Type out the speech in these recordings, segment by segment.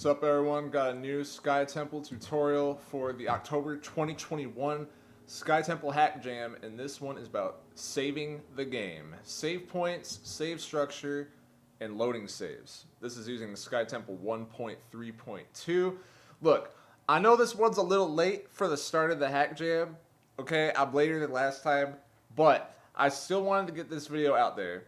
What's up, everyone? Got a new SkyTemple tutorial for the October 2021 SkyTemple Hack Jam, and this one is about saving the game. Save points, save structure, and loading saves. This is using the SkyTemple 1.3.2. Look, I know this one's a little late for the start of the Hack Jam. Okay, I'm later than last time, but I still wanted to get this video out there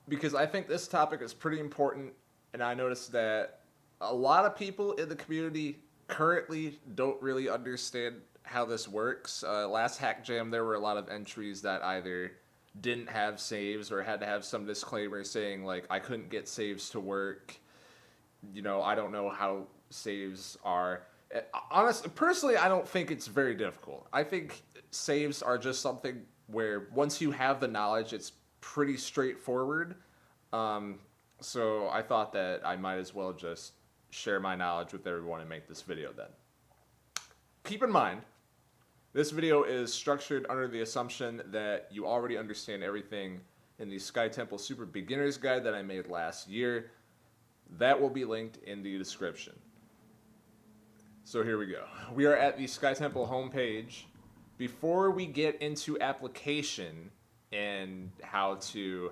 because I think this topic is pretty important, and I noticed that a lot of people in the community currently don't really understand how this works. Last Hack Jam, there were a lot of entries that either didn't have saves or had to have some disclaimer saying, like, I couldn't get saves to work. You know, I don't know how saves are. Honestly, personally, I don't think it's very difficult. I think saves are just something where once you have the knowledge, it's pretty straightforward. So I thought that I might as well just share my knowledge with everyone and make this video then. Keep in mind, this video is structured under the assumption that you already understand everything in the SkyTemple Super Beginner's Guide that I made last year. That will be linked in the description. So here we go. We are at the SkyTemple homepage. Before we get into application and how to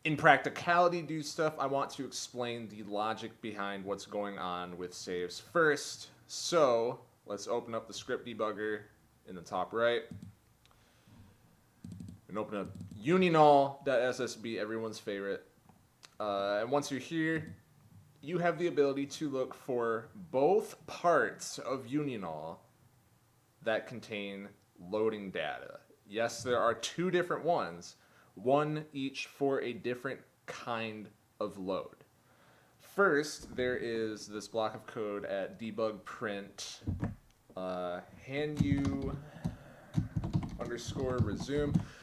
in practicality do stuff, I want to explain the logic behind what's going on with saves first. So let's open up the script debugger in the top right and open up unionall.ssb, everyone's favorite. And once you're here, you have the ability to look for both parts of unionall that contain loading data. Yes, there are two different ones, one each for a different kind of load. First, there is this block of code at debug print _resume.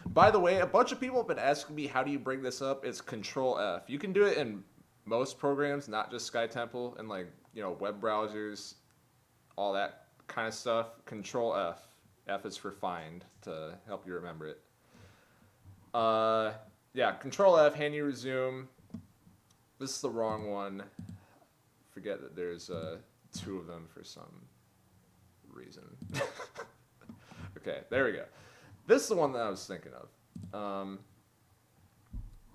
By the way, a bunch of people have been asking me, how do you bring this up? It's Control F. You can do it in most programs, not just SkyTemple, and, like, you know, web browsers, all that kind of stuff. Control F. F is for find, to help you remember it. Yeah, Control F, handy resume. This is the wrong one. Forget that there's two of them for some reason. Okay, there we go. This is the one that I was thinking of.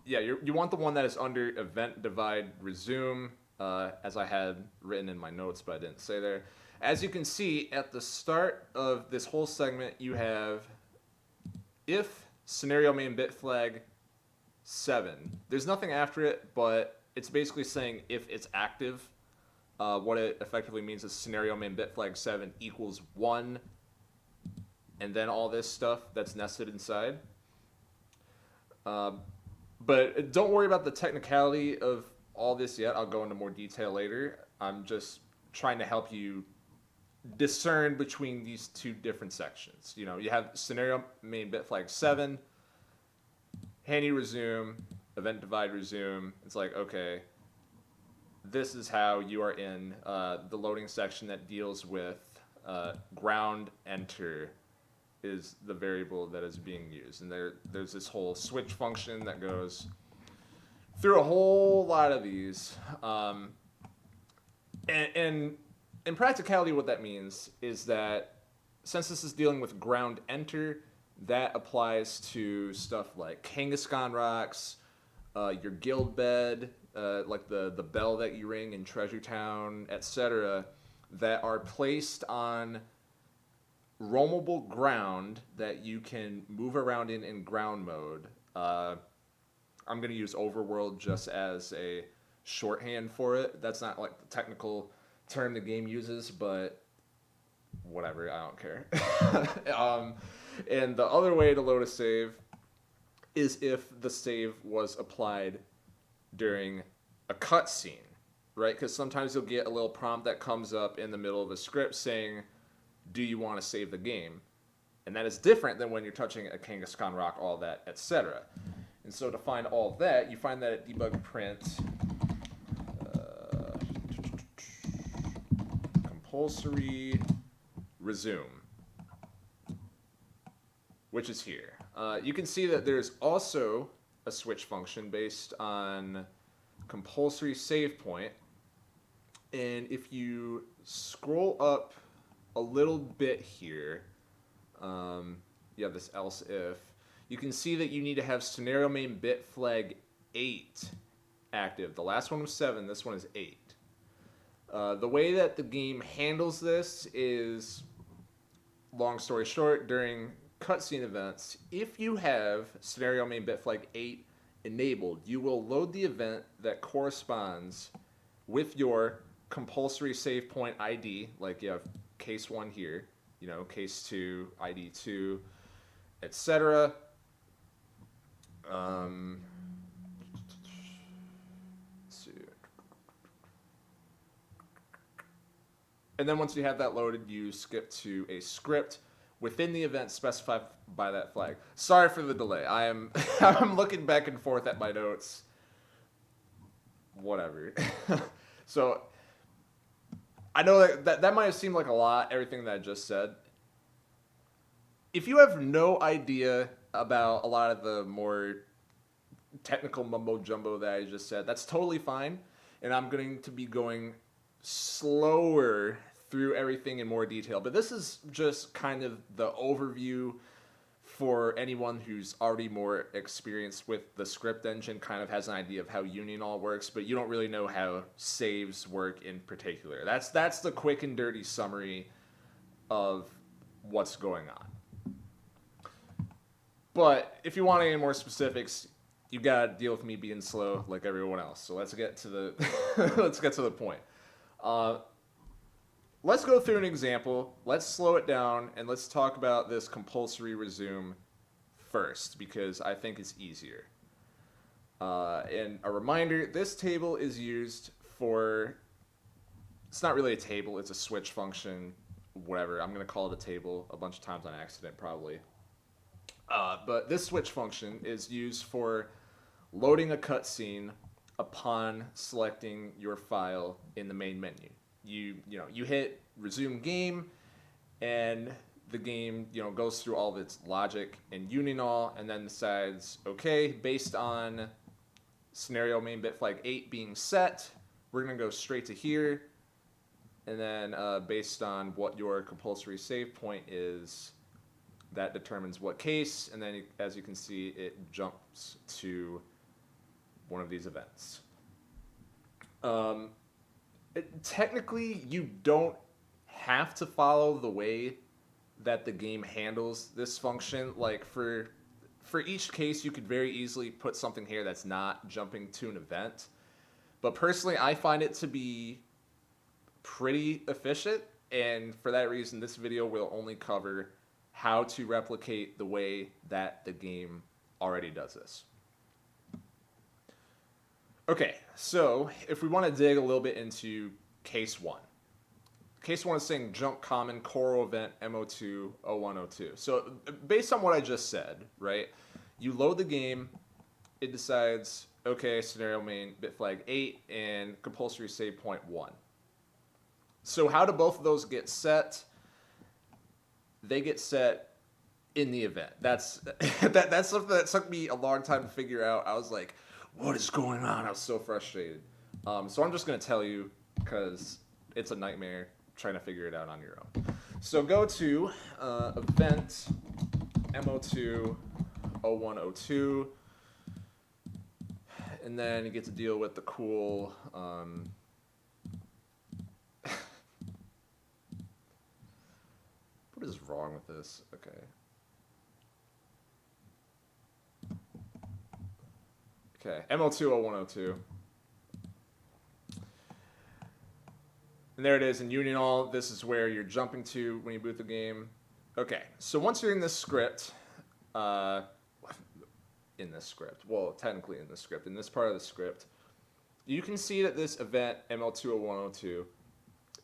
Yeah, you want the one that is under event divide resume, as I had written in my notes, but I didn't say there. As you can see, at the start of this whole segment, you have if scenario main bit flag 7. There's nothing after it, but it's basically saying if it's active. What it effectively means is scenario main bit flag 7 equals 1, and then all this stuff that's nested inside. But don't worry about the technicality of all this yet. I'll go into more detail later. I'm just trying to help you discern between these two different sections. You know, you have scenario main bit flag 7, handy resume, event divide resume. It's like, okay, this is how you are in the loading section that deals with ground enter is the variable that is being used. And there's this whole switch function that goes through a whole lot of these. And in practicality, what that means is that since this is dealing with ground enter, that applies to stuff like Kangaskhan rocks, your guild bed, like the bell that you ring in Treasure Town, etc., that are placed on roamable ground that you can move around in ground mode. I'm going to use Overworld just as a shorthand for it. That's not like the technical term the game uses, but whatever, I don't care. And the other way to load a save is if the save was applied during a cutscene, right? Because sometimes you'll get a little prompt that comes up in the middle of a script saying, do you want to save the game? And that is different than when you're touching a Kangaskhan rock, all that, etc. And so to find all of that, you find that at debug print compulsory resume, which is here. You can see that there's also a switch function based on compulsory save point, And if you scroll up a little bit here, you have this else if. You can see that you need to have scenario main bit flag 8 active. The last one was 7, this one is 8. The way that the game handles this is, long story short, during cutscene events, if you have scenario main bit flag 8 enabled, you will load the event that corresponds with your compulsory save point ID, like you have case 1 here, you know, case 2, ID 2, etc. Let's see. And then once you have that loaded, you skip to a script within the event specified by that flag. Sorry for the delay. I'm looking back and forth at my notes. Whatever. So I know that might have seemed like a lot, everything that I just said. If you have no idea about a lot of the more technical mumbo jumbo that I just said, that's totally fine. And I'm going to be going slower through everything in more detail. But this is just kind of the overview for anyone who's already more experienced with the script engine, kind of has an idea of how Union all works, but you don't really know how saves work in particular. That's the quick and dirty summary of what's going on. But if you want any more specifics, you gotta deal with me being slow like everyone else. So let's get to the let's get to the point. Let's go through an example. Let's slow it down and let's talk about this compulsory resume first because I think it's easier. And a reminder, this table is used for, it's not really a table, it's a switch function, whatever. I'm going to call it a table a bunch of times on accident probably. But this switch function is used for loading a cutscene upon selecting your file in the main menu. You hit resume game, and the game goes through all of its logic and union all, and then decides, okay, based on scenario main bit flag 8 being set, we're gonna go straight to here, and then based on what your compulsory save point is, that determines what case, and then as you can see, it jumps to one of these events. Technically, you don't have to follow the way that the game handles this function. Like for each case, you could very easily put something here that's not jumping to an event. But personally, I find it to be pretty efficient, and for that reason, this video will only cover how to replicate the way that the game already does this. Okay, so if we want to dig a little bit into case 1. Case 1 is saying jump common Coro event MO2 0102. So based on what I just said, right, you load the game, it decides, okay, scenario main bit flag 8 and compulsory save point 1. So how do both of those get set? They get set in the event. That's something that took me a long time to figure out. I was like, what is going on? I was so frustrated. So I'm just going to tell you because it's a nightmare trying to figure it out on your own. So go to event MO2 0102, and then you get to deal with the cool what is wrong with this? Okay. Okay, MO2 0102. And there it is in Union All. This is where you're jumping to when you boot the game. Okay, so once you're in this script, well, technically in this script, in this part of the script, you can see that this event, ML20102,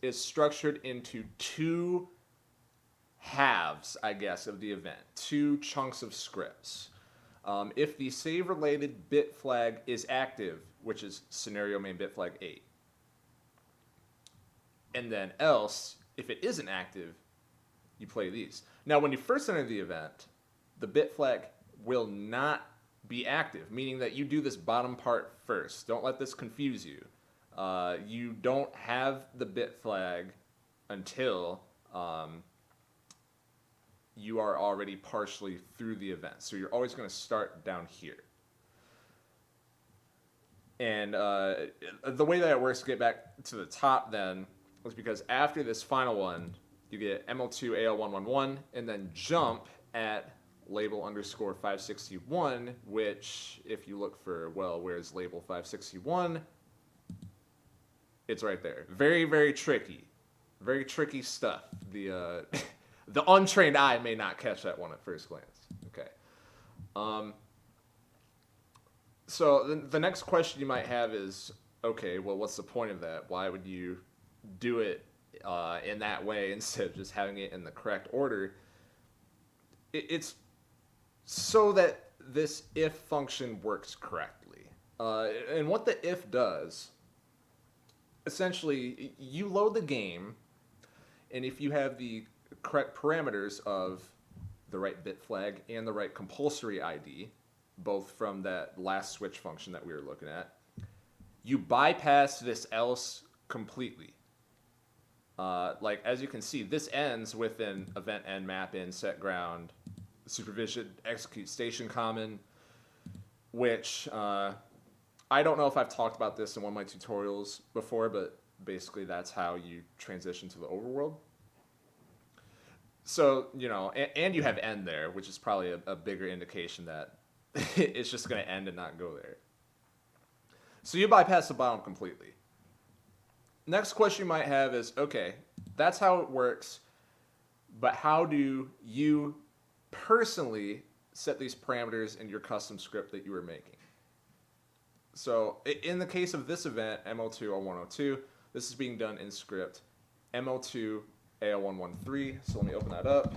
is structured into two halves, I guess, of the event, two chunks of scripts. If the save-related bit flag is active, which is scenario main bit flag 8, and then else, if it isn't active, you play these. Now, when you first enter the event, the bit flag will not be active, meaning that you do this bottom part first. Don't let this confuse you. You don't have the bit flag until you are already partially through the event. So you're always going to start down here. And the way that it works to get back to the top then was because after this final one, you get ML2 AL111 and then jump at label underscore 561, which if you look for, well, where's label 561? It's right there. Very, very tricky. Very tricky stuff. The the untrained eye may not catch that one at first glance. Okay. So the next question you might have is, okay, well, what's the point of that? Why would you do it in that way instead of just having it in the correct order? It's so that this if function works correctly. And what the if does, essentially, you load the game, and if you have the correct parameters of the right bit flag and the right compulsory ID, both from that last switch function that we were looking at, you bypass this else completely. Like, as you can see, this ends with an event end map in set ground, supervision, execute station common, which I don't know if I've talked about this in one of my tutorials before, but basically that's how you transition to the overworld. So, you know, and you have end there, which is probably a bigger indication that it's just going to end and not go there. So you bypass the bottom completely. Next question you might have is, okay, that's how it works, but how do you personally set these parameters in your custom script that you were making? So in the case of this event, ML2 this is being done in script ML2 AL113. So let me open that up.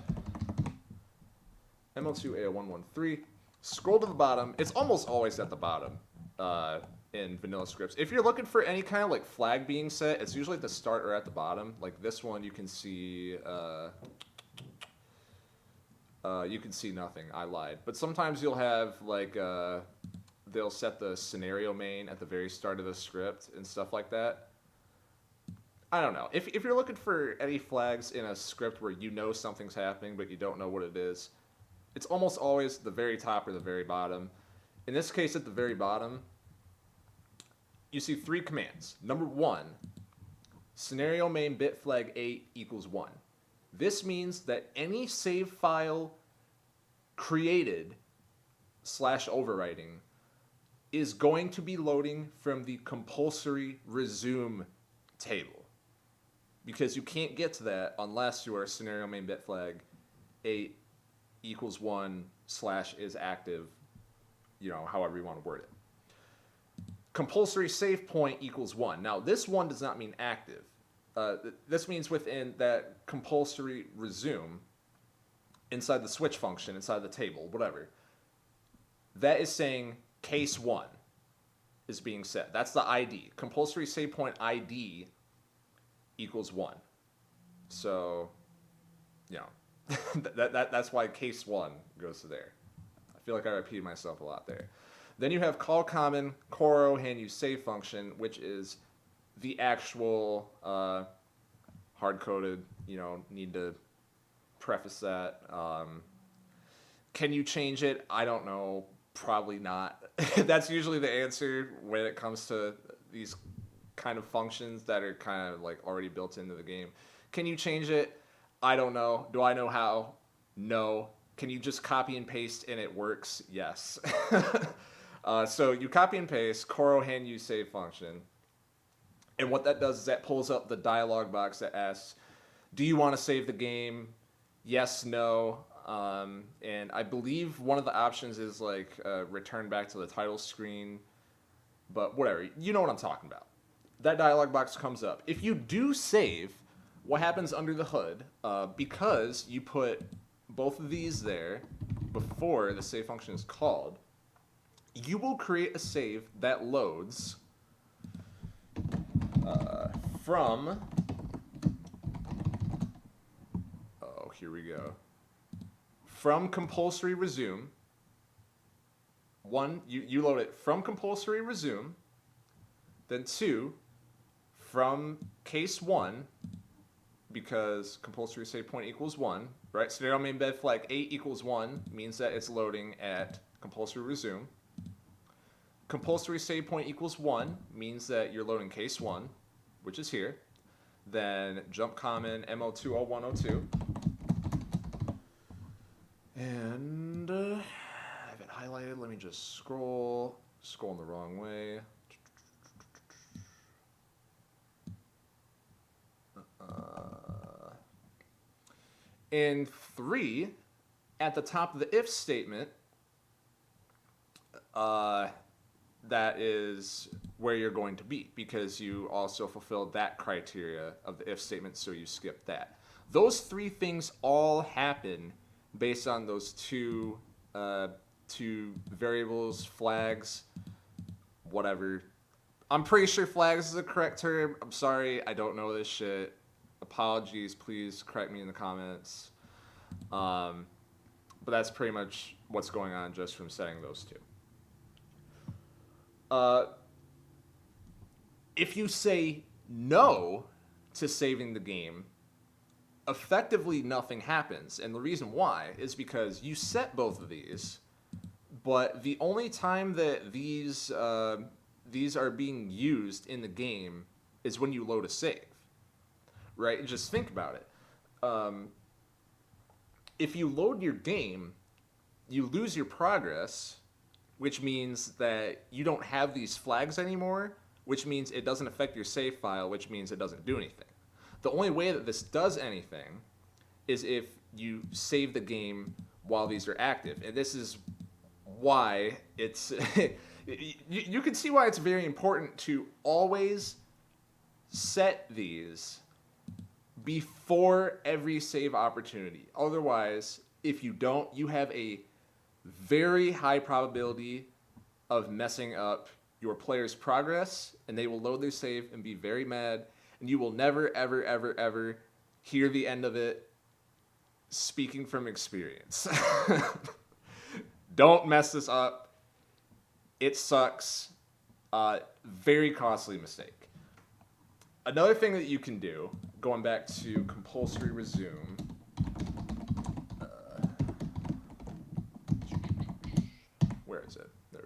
ML2 AL113. Scroll to the bottom. It's almost always at the bottom in vanilla scripts. If you're looking for any kind of like flag being set, it's usually at the start or at the bottom. Like this one, you can see nothing. I lied. But sometimes you'll have like they'll set the scenario main at the very start of the script and stuff like that. I don't know. If you're looking for any flags in a script where you know something's happening but you don't know what it is, it's almost always the very top or the very bottom. In this case, at the very bottom, you see 3 commands. Number 1, scenario main bit flag 8 equals 1. This means that any save file created / overwriting is going to be loading from the compulsory resume table, because you can't get to that unless you are scenario main bit flag 8 equals 1 / is active, you know, however you want to word it. Compulsory save point equals 1. Now, this 1 does not mean active. This means within that compulsory resume, inside the switch function, inside the table, whatever, that is saying case 1 is being set. That's the ID. Compulsory save point ID equals 1. So, you know, that's why case 1 goes to there. I feel like I repeated myself a lot there. Then you have call common coro hand use save function, which is the actual hard-coded, you know, need to preface that. Can you change it? I don't know. Probably not. That's usually the answer when it comes to these kind of functions that are kind of like already built into the game. Can you change it? I don't know. Do I know how? No. Can you just copy and paste and it works? Yes. So you copy and paste coro hand use save function. And what that does is that pulls up the dialog box that asks, do you want to save the game? Yes, no. And I believe one of the options is like return back to the title screen. But whatever. You know what I'm talking about. That dialog box comes up. If you do save, what happens under the hood, because you put both of these there before the save function is called, you will create a save that loads from, oh, here we go, from compulsory resume. One, you load it from compulsory resume, then 2, from case 1, because compulsory save point equals 1, right? Scenario main embed flag 8 equals 1 means that it's loading at compulsory resume. Compulsory save point equals 1 means that you're loading case 1, which is here. Then jump common MO20102. And I have it highlighted. Let me just scroll. Scrolling the wrong way. In 3, at the top of the if statement, that is where you're going to be, because you also fulfilled that criteria of the if statement, so you skip that. Those 3 things all happen based on those two variables, flags, whatever. I'm pretty sure flags is the correct term. I'm sorry, I don't know this shit. Apologies, please correct me in the comments. But that's pretty much what's going on just from setting those 2. If you say no to saving the game, effectively nothing happens. And the reason why is because you set both of these, but the only time that these are being used in the game is when you load a save. Right? Just think about it. If you load your game, you lose your progress, which means that you don't have these flags anymore, which means it doesn't affect your save file, which means it doesn't do anything. The only way that this does anything is if you save the game while these are active. And this is why it's... you can see why it's very important to always set these before every save opportunity. Otherwise, if you don't, you have a very high probability of messing up your player's progress, and they will load their save and be very mad, and you will never, ever, ever, ever hear the end of it. Speaking from experience. Don't mess this up. It sucks. Very costly mistake. Another thing that you can do, going back to compulsory resume, where is it? There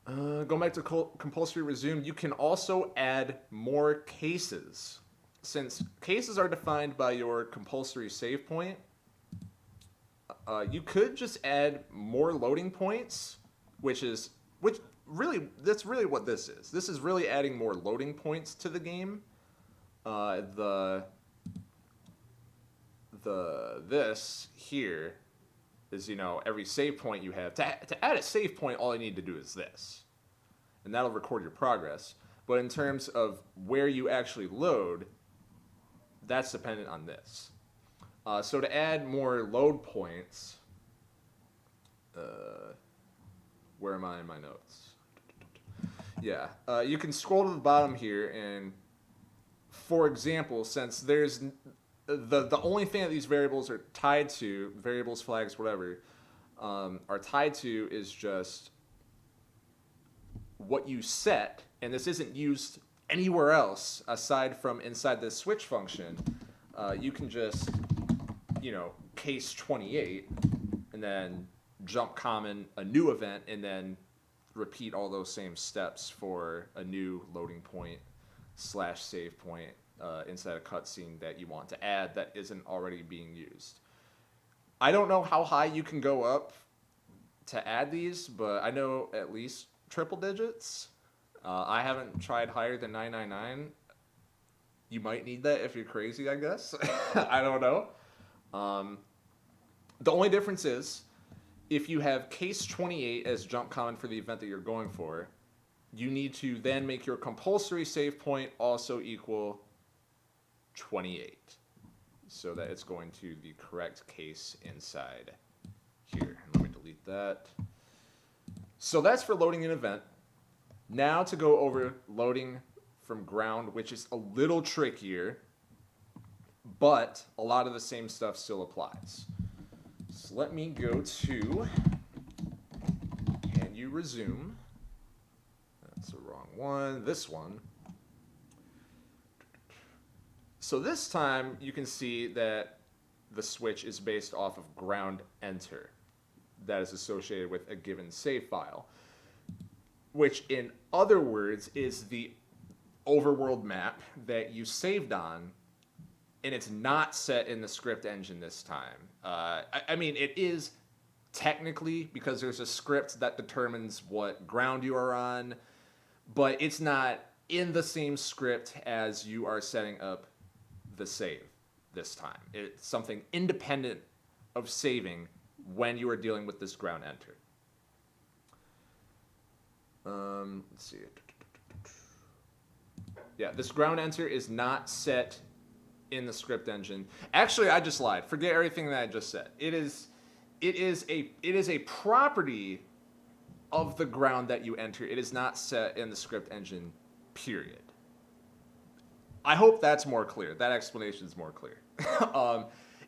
we go. Going back to compulsory resume, you can also add more cases. Since cases are defined by your compulsory save point, you could just add more loading points, that's really what this is. This is really adding more loading points to the game. This here is, every save point you have. To add a save point, all you need to do is this, and that'll record your progress. But in terms of where you actually load, that's dependent on this. So to add more load points, where am I in my notes? Yeah, you can scroll to the bottom here, and for example, since there's the only thing that these variables are tied to, variables, flags, whatever, are tied to is just what you set, and this isn't used anywhere else aside from inside this switch function. You can just, case 28, and then jump common a new event, and then repeat all those same steps for a new loading point / save point inside a cutscene that you want to add that isn't already being used. I don't know how high you can go up to add these, but I know at least triple digits. I haven't tried higher than 999. You might need that if you're crazy, I guess. I don't know. The only difference is, if you have case 28 as jump common for the event that you're going for, you need to then make your compulsory save point also equal 28, so that it's going to the correct case inside here. Let me delete that. So that's for loading an event. Now to go over loading from ground, which is a little trickier, but a lot of the same stuff still applies. So let me go to, can you resume? That's the wrong one. This one. So this time you can see that the switch is based off of ground enter that is associated with a given save file, which in other words is the overworld map that you saved on, and it's not set in the script engine this time. I mean, it is technically, because there's a script that determines what ground you are on, but it's not in the same script as you are setting up the save this time. It's something independent of saving when you are dealing with this ground enter. Let's see. Yeah, this ground enter is not set in the script engine. Actually, I just lied. Forget everything that I just said. It is a property of the ground that you enter. It is not set in the script engine, period. I hope that's more clear. That explanation is more clear.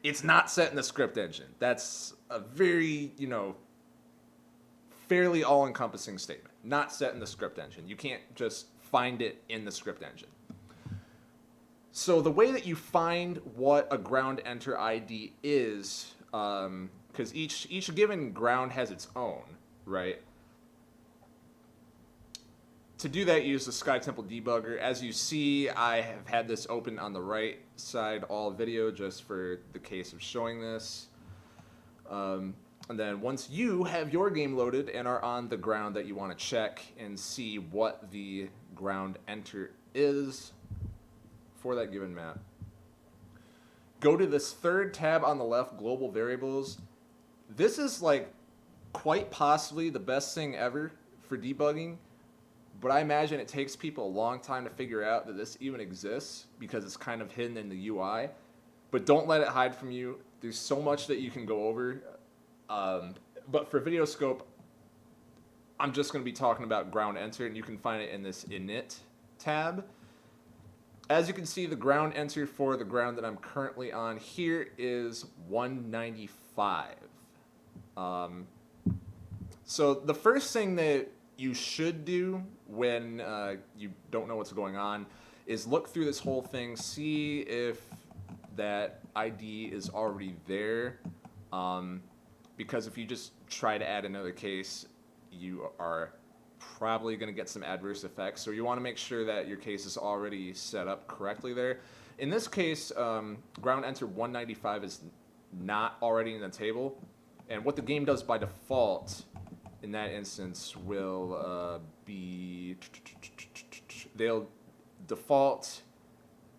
It's not set in the script engine. That's a very, fairly all-encompassing statement. Not set in the script engine. You can't just find it in the script engine. So the way that you find what a ground enter ID is, because each given ground has its own, right? To do that, use the SkyTemple debugger. As you see, I have had this open on the right side all video just for the case of showing this. And then once you have your game loaded and are on the ground that you want to check and see what the ground enter is for that given map, go to this third tab on the left, Global Variables. This is like quite possibly the best thing ever for debugging, but I imagine it takes people a long time to figure out that this even exists because it's kind of hidden in the UI. But don't let it hide from you. There's so much that you can go over. But for video scope, I'm just going to be talking about ground enter, and you can find it in this init tab. As you can see, the ground enter for the ground that I'm currently on here is 195. So the first thing that you should do when you don't know what's going on is look through this whole thing, see if that ID is already there. Because if you just try to add another case, you are probably going to get some adverse effects. So you want to make sure that your case is already set up correctly there. In this case, ground enter 195 is not already in the table. And what the game does by default in that instance will be, they'll default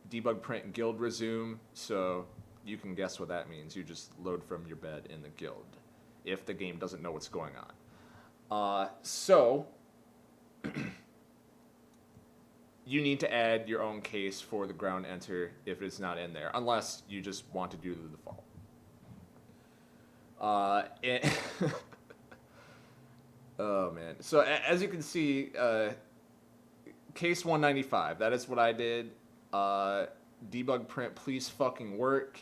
debug print guild resume. So you can guess what that means. You just load from your bed in the guild if the game doesn't know what's going on. So you need to add your own case for the ground enter if it's not in there, unless you just want to do the default. Oh man. So as you can see, case 195, that is what I did. Debug print, please fucking work.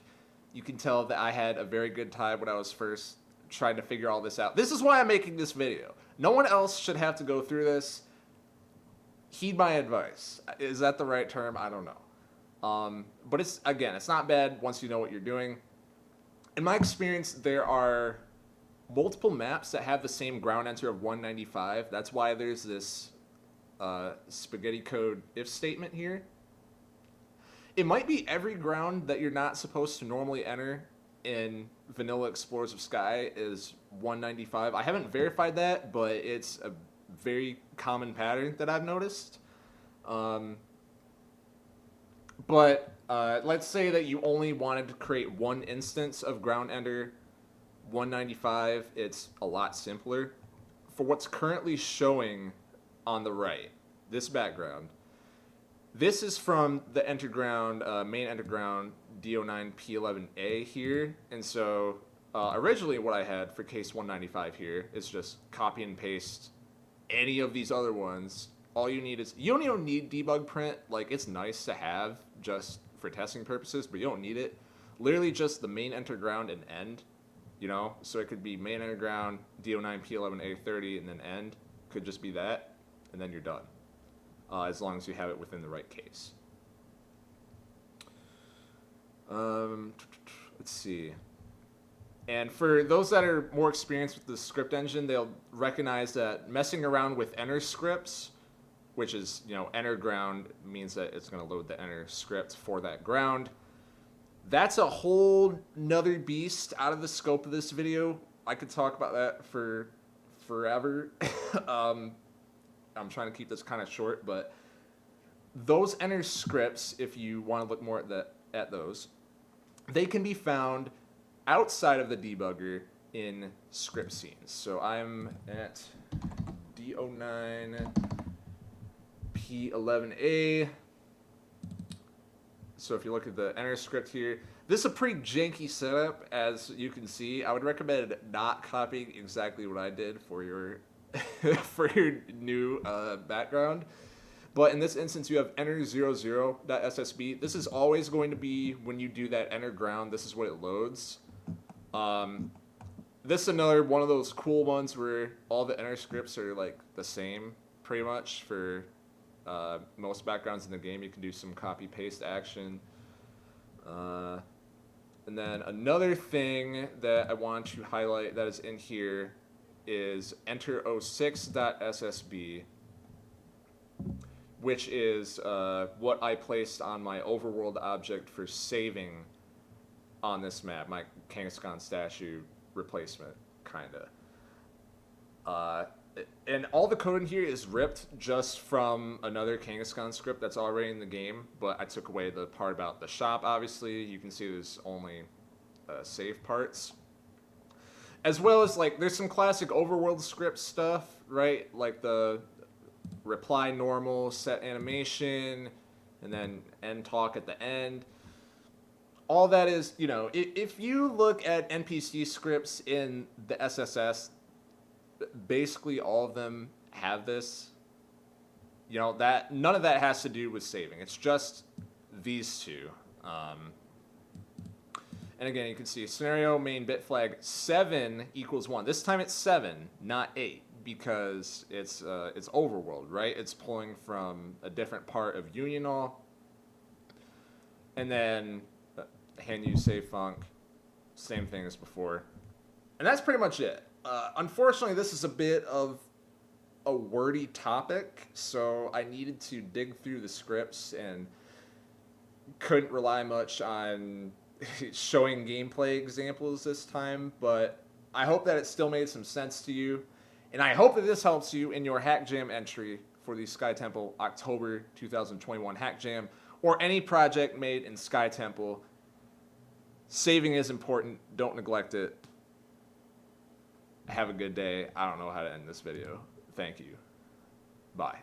You can tell that I had a very good time when I was first trying to figure all this out. This is why I'm making this video. No one else should have to go through this. Heed my advice. Is that the right term? I don't know. But it's not bad once you know what you're doing. In my experience, there are multiple maps that have the same ground enter of 195. That's why there's this spaghetti code if statement here. It might be every ground that you're not supposed to normally enter in Vanilla Explorers of Sky is 195. I haven't verified that, but it's a very common pattern that I've noticed. But let's say that you only wanted to create one instance of ground enter 195. It's a lot simpler. For what's currently showing on the right, this background, this is from the main enterground D09P11A here. And so originally what I had for case 195 here is just copy and paste any of these other ones. All you need is, you don't even need debug print. Like, it's nice to have just for testing purposes, but you don't need it. Literally just the main enterground and end, So it could be main enterground, D09P11A30, and then end. Could just be that, and then you're done. As long as you have it within the right case. Let's see. And for those that are more experienced with the script engine, they'll recognize that messing around with enter scripts, which is, enter ground, means that it's going to load the enter script for that ground. That's a whole nother beast out of the scope of this video. I could talk about that for forever. I'm trying to keep this kind of short, but those enter scripts, if you want to look more at those, they can be found outside of the debugger in script scenes. So I'm at D09 P11A. So if you look at the enter script here, this is a pretty janky setup, as you can see. I would recommend not copying exactly what I did for your for your new background. But in this instance, you have enter00.ssb. This is always going to be, when you do that enter ground, this is what it loads. This is another one of those cool ones where all the enter scripts are like the same pretty much for most backgrounds in the game. You can do some copy paste action. And then another thing that I want to highlight that is in here is enter06.ssb, which is what I placed on my Overworld object for saving on this map, my Kangaskhan statue replacement, kinda. And all the code in here is ripped just from another Kangaskhan script that's already in the game, but I took away the part about the shop, obviously. You can see there's only save parts. As well as, like, there's some classic Overworld script stuff, right? Like the reply normal, set animation, and then end talk at the end. All that is, if you look at NPC scripts in the SSS, basically all of them have this. That none of that has to do with saving. It's just these two. And again, you can see scenario main bit flag 7 equals 1. This time it's 7, not 8, because it's Overworld, right? It's pulling from a different part of Unionall. And then hand use save func, same thing as before. And that's pretty much it. Unfortunately, this is a bit of a wordy topic, so I needed to dig through the scripts and couldn't rely much on showing gameplay examples this time, but I hope that it still made some sense to you, and I hope that this helps you in your Hack Jam entry for the SkyTemple October 2021 Hack Jam, or any project made in SkyTemple. Saving is important. Don't neglect it. Have a good day. I don't know how to end this video. Thank you. Bye.